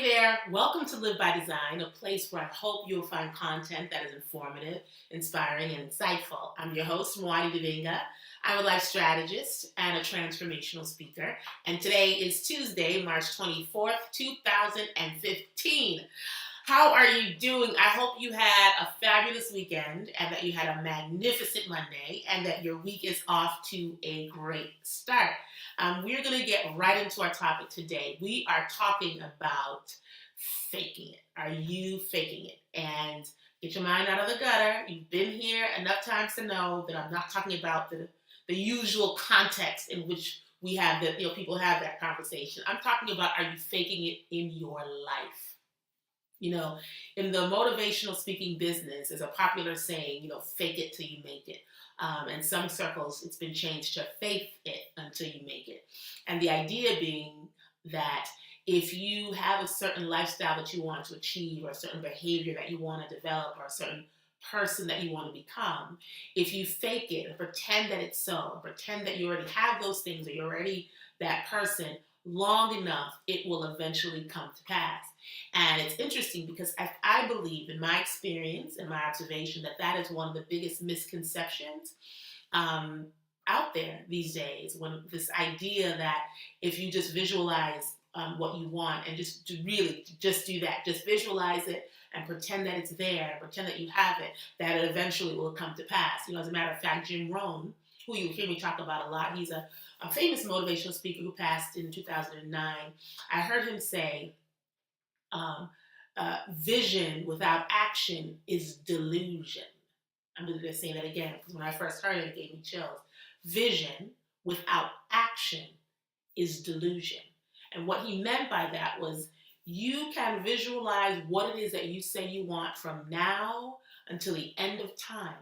Hey there, welcome to Live by Design, a place where I hope you'll find content that is informative, inspiring, and insightful. I'm your host, Muadi. I'm a life strategist and a transformational speaker, and today is Tuesday, March 24th, 2015. How are you doing? I hope you had a fabulous weekend and that you had a magnificent Monday and that your week is off to a great start. We're going to get right into our topic today. We are talking about faking it. Are you faking it? And get your mind out of the gutter. You've been here enough times to know that I'm not talking about the usual context in which we have that, people have that conversation. I'm talking about, are you faking it in your life? In the motivational speaking business, there's a popular saying, fake it till you make it. In some circles, it's been changed to faith it until you make it. And the idea being that if you have a certain lifestyle that you want to achieve, or a certain behavior that you want to develop, or a certain person that you want to become, if you fake it and pretend that it's so, and pretend that you already have those things, or you're already that person, long enough, it will eventually come to pass. And it's interesting because I believe, in my experience and my observation, that is one of the biggest misconceptions out there these days. When this idea that if you just visualize what you want and just do that, just visualize it and pretend that it's there, pretend that you have it, that it eventually will come to pass. As a matter of fact, Jim Rohn, who you hear me talk about a lot, he's a famous motivational speaker who passed in 2009. I heard him say, vision without action is delusion. I'm going to say that again because when I first heard it, it gave me chills. Vision without action is delusion. And what he meant by that was you can visualize what it is that you say you want from now until the end of time.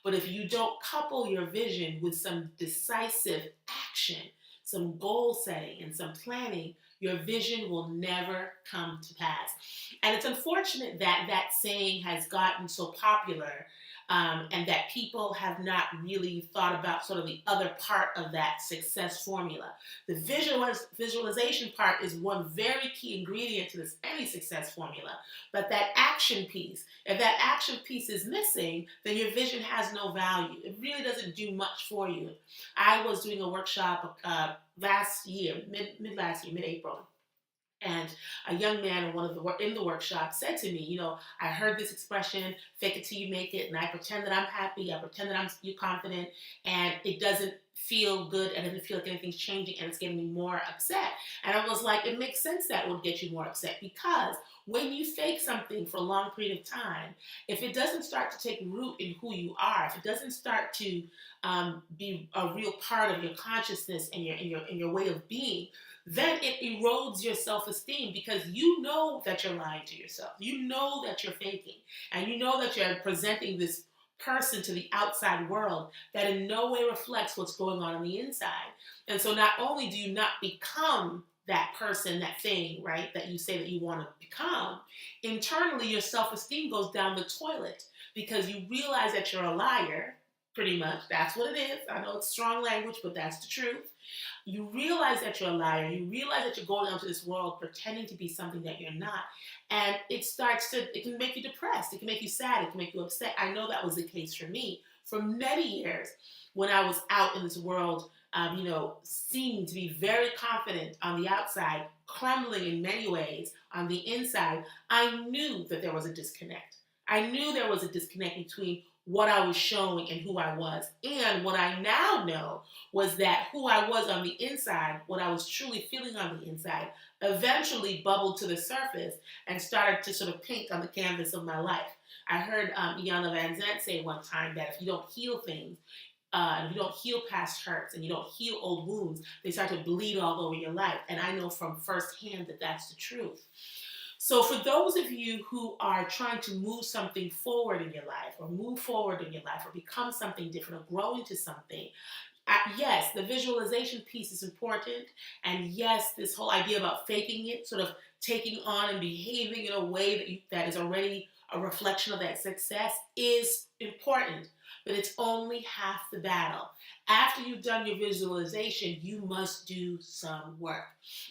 But if you don't couple your vision with some decisive action, some goal setting, and some planning, your vision will never come to pass. And it's unfortunate that that saying has gotten so popular and that people have not really thought about sort of the other part of that success formula. The visualization part is one very key ingredient to any success formula. But that action piece, if that action piece is missing, then your vision has no value. It really doesn't do much for you. I was doing a workshop last year, mid-April. And a young man in the workshop said to me, I heard this expression, fake it till you make it, and I pretend that I'm happy, I pretend that you're confident, and it doesn't feel good, and it doesn't feel like anything's changing, and it's getting me more upset. And I was like, it makes sense that would get you more upset, because when you fake something for a long period of time, if it doesn't start to take root in who you are, if it doesn't start to be a real part of your consciousness and your way of being, then it erodes your self-esteem because you know that you're lying to yourself. You know that you're faking. And you know that you're presenting this person to the outside world that in no way reflects what's going on the inside. And so not only do you not become that person, that thing, right, that you say that you want to become, internally your self-esteem goes down the toilet because you realize that you're a liar, pretty much. That's what it is. I know it's strong language, but that's the truth. You realize that you're a liar. You realize that you're going out into this world pretending to be something that you're not. And it can make you depressed. It can make you sad. It can make you upset. I know that was the case for me for many years when I was out in this world, seeming to be very confident on the outside, crumbling in many ways on the inside. I knew that there was a disconnect. I knew there was a disconnect between what I was showing and who I was. And what I now know was that who I was on the inside, what I was truly feeling on the inside, eventually bubbled to the surface and started to sort of paint on the canvas of my life. I heard Iyanla Vanzant say one time that if you don't heal things, if you don't heal past hurts and you don't heal old wounds, they start to bleed all over your life. And I know from firsthand that that's the truth. So for those of you who are trying to move something forward in your life, or move forward in your life, or become something different, or grow into something, yes, the visualization piece is important. And yes, this whole idea about faking it, sort of taking on and behaving in a way that is already a reflection of that success, is important. But it's only half the battle. After you've done your visualization, you must do some work.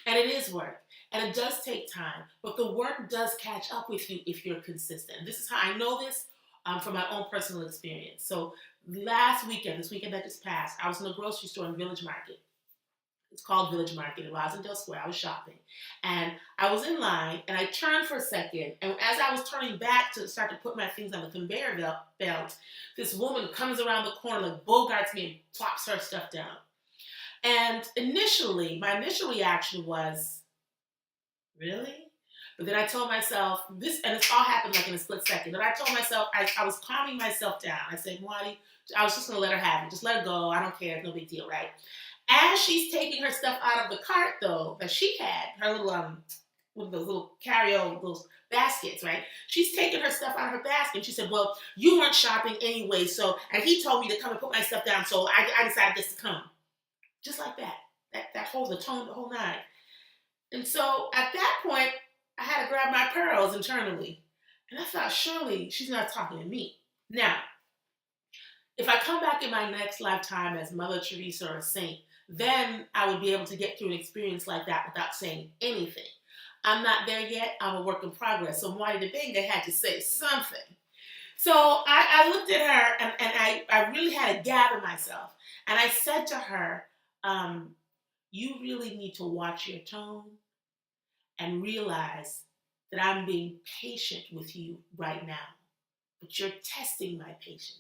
And it is work. And it does take time, but the work does catch up with you if you're consistent. This is how I know this from my own personal experience. So this weekend that just passed, I was in a grocery store in Village Market. It's called Village Market in Roslindale Square. I was shopping. And I was in line, and I turned for a second. And as I was turning back to start to put my things on the conveyor belt, this woman comes around the corner, like bogarts me, and plops her stuff down. And my initial reaction was, really? But then I told myself, and it's all happened like in a split second. Then I told myself, I was calming myself down. I said, Muadi, I was just going to let her have it. Just let her go. I don't care. It's no big deal, right? As she's taking her stuff out of the cart, though, that she had, her little, one of those little carry-on, those baskets, right? She's taking her stuff out of her basket. And she said, well, you weren't shopping anyway, and he told me to come and put my stuff down, so I decided just to come. Just like that. That whole nine. And so at that point, I had to grab my pearls internally. And I thought, surely she's not talking to me. Now, if I come back in my next lifetime as Mother Teresa or a saint, then I would be able to get through an experience like that without saying anything. I'm not there yet. I'm a work in progress. So Muadi the Benga had to say something. So I looked at her, and I really had to gather myself. And I said to her, you really need to watch your tone and realize that I'm being patient with you right now, but you're testing my patience.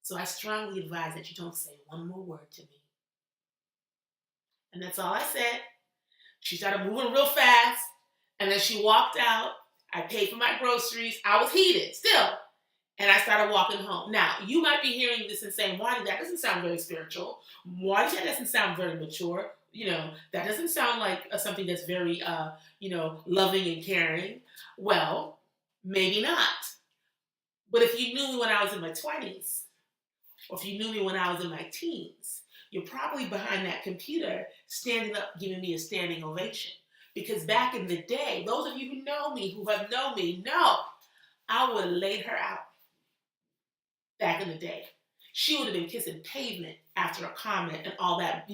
So I strongly advise that you don't say one more word to me. And that's all I said. She started moving real fast, and then she walked out. I paid for my groceries. I was heated still. And I started walking home. Now, you might be hearing this and saying, Muadi, that doesn't sound very spiritual. Muadi, that doesn't sound very mature. That doesn't sound like something that's very, loving and caring. Well, maybe not. But if you knew me when I was in my 20s, or if you knew me when I was in my teens, you're probably behind that computer standing up, giving me a standing ovation. Because back in the day, those of you who know me, who have known me, know I would have laid her out. Back in the day, she would have been kissing pavement after a comment and all that,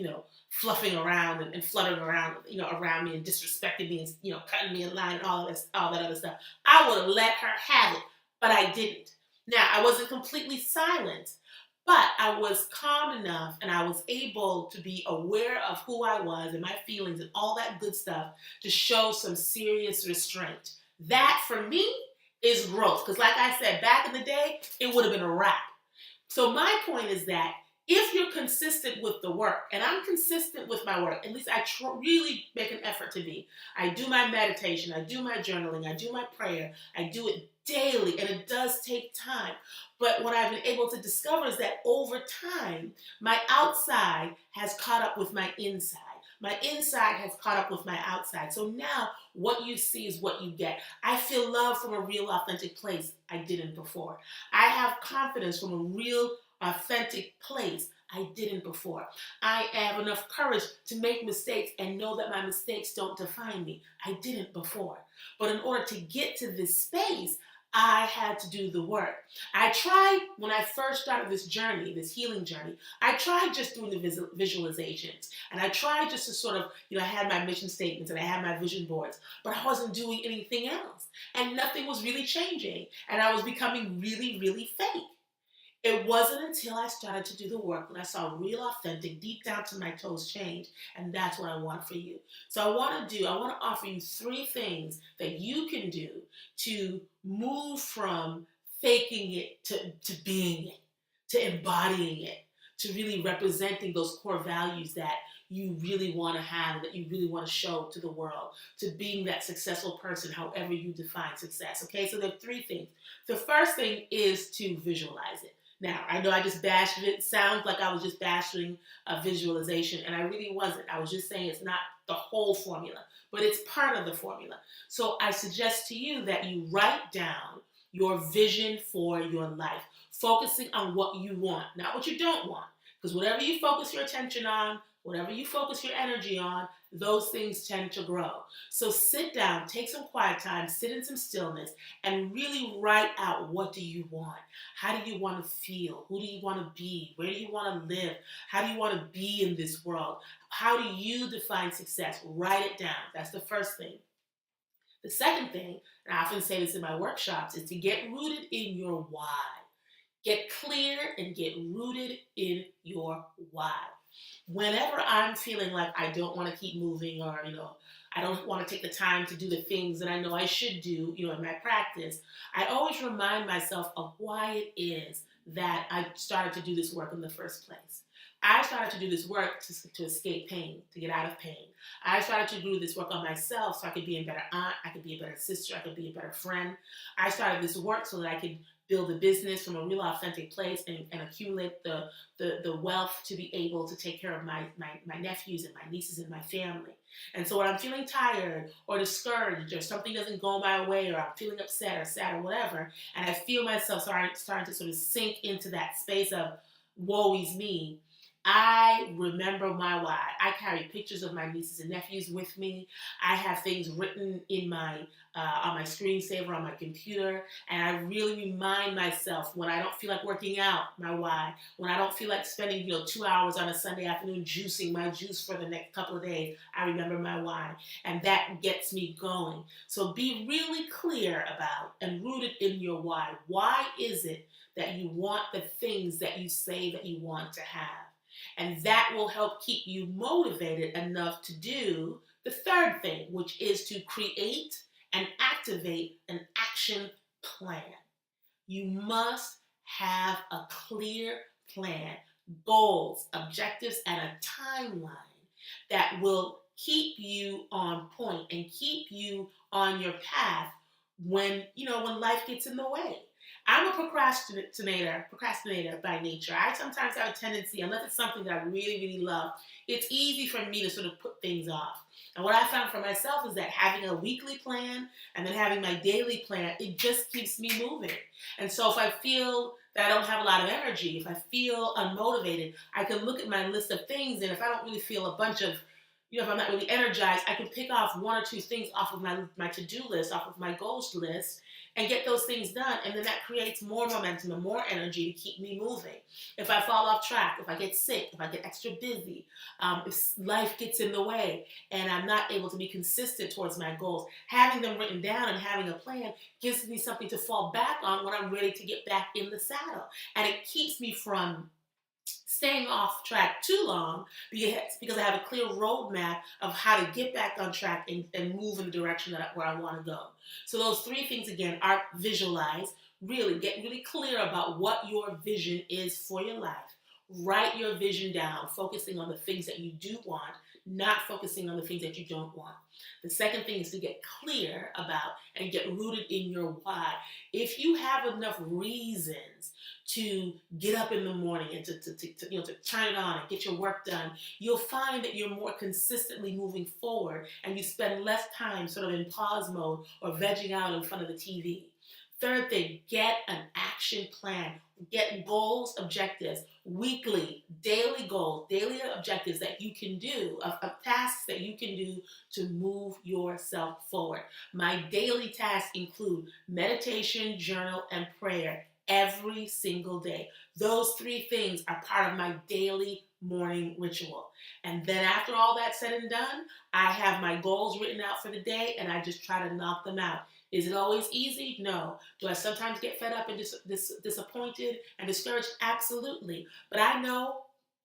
fluffing around and fluttering around, around me and disrespecting me and, cutting me in line and all that other stuff. I would have let her have it, but I didn't. Now, I wasn't completely silent, but I was calm enough and I was able to be aware of who I was and my feelings and all that good stuff to show some serious restraint. That, for me, is growth. Because like I said, back in the day, it would have been a wrap. So my point is that if you're consistent with the work, and I'm consistent with my work, at least I really make an effort to be. I do my meditation, I do my journaling, I do my prayer, I do it daily, and it does take time. But what I've been able to discover is that over time, my outside has caught up with my inside. My inside has caught up with my outside. So now what you see is what you get. I feel love from a real, authentic place I didn't before. I have confidence from a real, authentic place I didn't before. I have enough courage to make mistakes and know that my mistakes don't define me. I didn't before. But in order to get to this space, I had to do the work. I tried, when I first started this journey, this healing journey, I tried just doing the visualizations. And I tried just to sort of, I had my mission statements and I had my vision boards, but I wasn't doing anything else. And nothing was really changing. And I was becoming really, really fake. It wasn't until I started to do the work when I saw real, authentic, deep down to my toes change. And that's what I want for you. So I want to offer you 3 things that you can do to move from faking it to being it, to embodying it, to really representing those core values that you really want to have, that you really want to show to the world, to being that successful person, however you define success. Okay, so there are 3 things. The first thing is to visualize it. Now, I know I just bashed it. It sounds like I was just bashing a visualization, and I really wasn't. I was just saying it's not the whole formula, but it's part of the formula. So I suggest to you that you write down your vision for your life, focusing on what you want, not what you don't want. Because whatever you focus your attention on, whatever you focus your energy on, those things tend to grow. So sit down, take some quiet time, sit in some stillness, and really write out, what do you want? How do you want to feel? Who do you want to be? Where do you want to live? How do you want to be in this world? How do you define success? Write it down. That's the first thing. The second thing, and I often say this in my workshops, is to get rooted in your why. Get clear and get rooted in your why. Whenever I'm feeling like I don't want to keep moving, or I don't want to take the time to do the things that I know I should do, in my practice, I always remind myself of why it is that I started to do this work in the first place. I started to do this work to escape pain, to get out of pain. I started to do this work on myself so I could be a better aunt, I could be a better sister, I could be a better friend. I started this work so that I could build a business from a real authentic place and accumulate the wealth to be able to take care of my nephews and my nieces and my family. And so when I'm feeling tired or discouraged, or something doesn't go my way, or I'm feeling upset or sad or whatever, and I feel myself starting to sort of sink into that space of woe is me, I remember my why. I carry pictures of my nieces and nephews with me. I have things written in my on my screensaver on my computer, and I really remind myself when I don't feel like working out, my why. When I don't feel like spending 2 hours on a Sunday afternoon juicing my juice for the next couple of days, I remember my why, and that gets me going. So be really clear about and rooted in your why. Why is it that you want the things that you say that you want to have? And that will help keep you motivated enough to do the third thing, which is to create and activate an action plan. You must have a clear plan, goals, objectives, and a timeline that will keep you on point and keep you on your path when life gets in the way. I'm a procrastinator by nature. I sometimes have a tendency, unless it's something that I really, really love, it's easy for me to sort of put things off. And what I found for myself is that having a weekly plan and then having my daily plan, it just keeps me moving. And so if I feel that I don't have a lot of energy, if I feel unmotivated, I can look at my list of things, and if I don't really feel a bunch of, if I'm not really energized, I can pick off one or two things off of my to-do list, off of my goals list, and get those things done. And then that creates more momentum and more energy to keep me moving. If I fall off track, if I get sick, if I get extra busy, if life gets in the way and I'm not able to be consistent towards my goals, having them written down and having a plan gives me something to fall back on when I'm ready to get back in the saddle. And it keeps me from staying off track too long, because I have a clear roadmap of how to get back on track and move in the direction where I want to go. So those three things again are: visualize, really get really clear about what your vision is for your life. Write your vision down, focusing on the things that you do want, not focusing on the things that you don't want. The second thing is to get clear about and get rooted in your why. If you have enough reasons to get up in the morning and to turn it on and get your work done, you'll find that you're more consistently moving forward, and you spend less time sort of in pause mode or vegging out in front of the TV. Third thing, get an action plan. Get goals, objectives, weekly, daily goals, daily objectives that you can do, of tasks that you can do to move yourself forward. My daily tasks include meditation, journal, and prayer every single day. Those three things are part of my daily morning ritual. And then after all that's said and done, I have my goals written out for the day, and I just try to knock them out. Is it always easy? No. Do I sometimes get fed up and disappointed and discouraged? Absolutely. But I know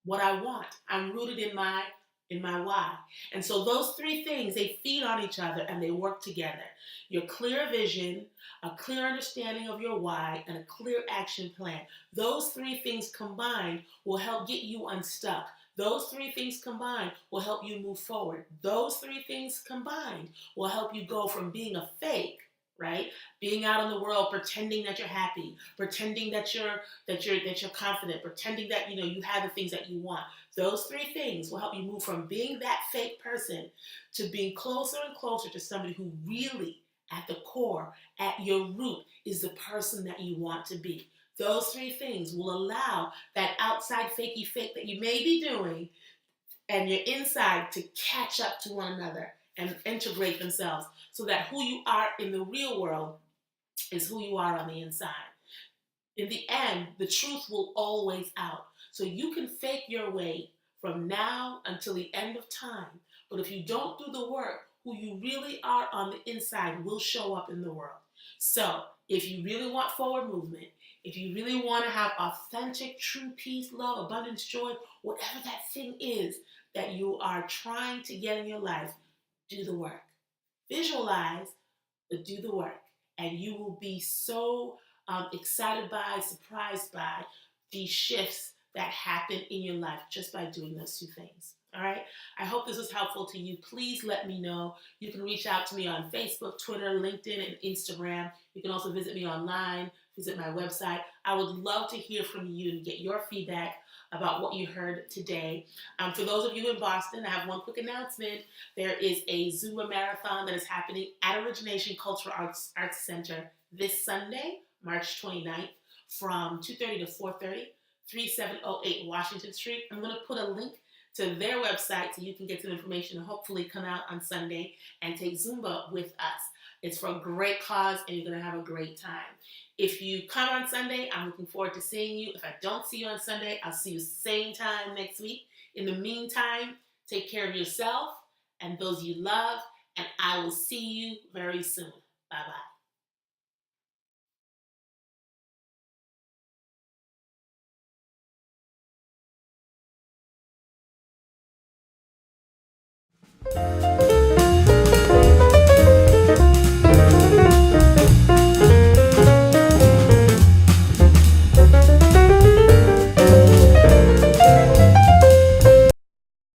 what I want. I'm rooted in my why. And so those three things, they feed on each other and they work together. Your clear vision, a clear understanding of your why, and a clear action plan. Those three things combined will help get you unstuck. Those three things combined will help you move forward. Those three things combined will help you go from being a fake, right? Being out in the world, pretending that you're happy, pretending that you're confident, pretending that you have the things that you want. Those three things will help you move from being that fake person to being closer and closer to somebody who really, at the core, at your root, is the person that you want to be. Those three things will allow that outside fakey fake that you may be doing and your inside to catch up to one another and integrate themselves so that who you are in the real world is who you are on the inside. In the end, the truth will always out. So you can fake your way from now until the end of time. But if you don't do the work, who you really are on the inside will show up in the world. So if you really want forward movement, if you really want to have authentic, true peace, love, abundance, joy, whatever that thing is that you are trying to get in your life, do the work. Visualize, but do the work. And you will be so excited by, surprised by these shifts that happen in your life just by doing those two things. All right. I hope this was helpful to you. Please let me know. You can reach out to me on Facebook, Twitter, LinkedIn, and Instagram. You can also visit me online, visit my website. I would love to hear from you and get your feedback about what you heard today. For those of you in Boston, I have one quick announcement. There is a Zumba marathon that is happening at OrigiNation Cultural Arts Center this Sunday, March 29th, from 2:30 to 4:30, 3708 Washington Street. I'm going to put a link to their website so you can get some information and hopefully come out on Sunday and take Zumba with us. It's for a great cause and you're going to have a great time. If you come on Sunday, I'm looking forward to seeing you. If I don't see you on Sunday, I'll see you same time next week. In the meantime, take care of yourself and those you love, and I will see you very soon. Bye-bye.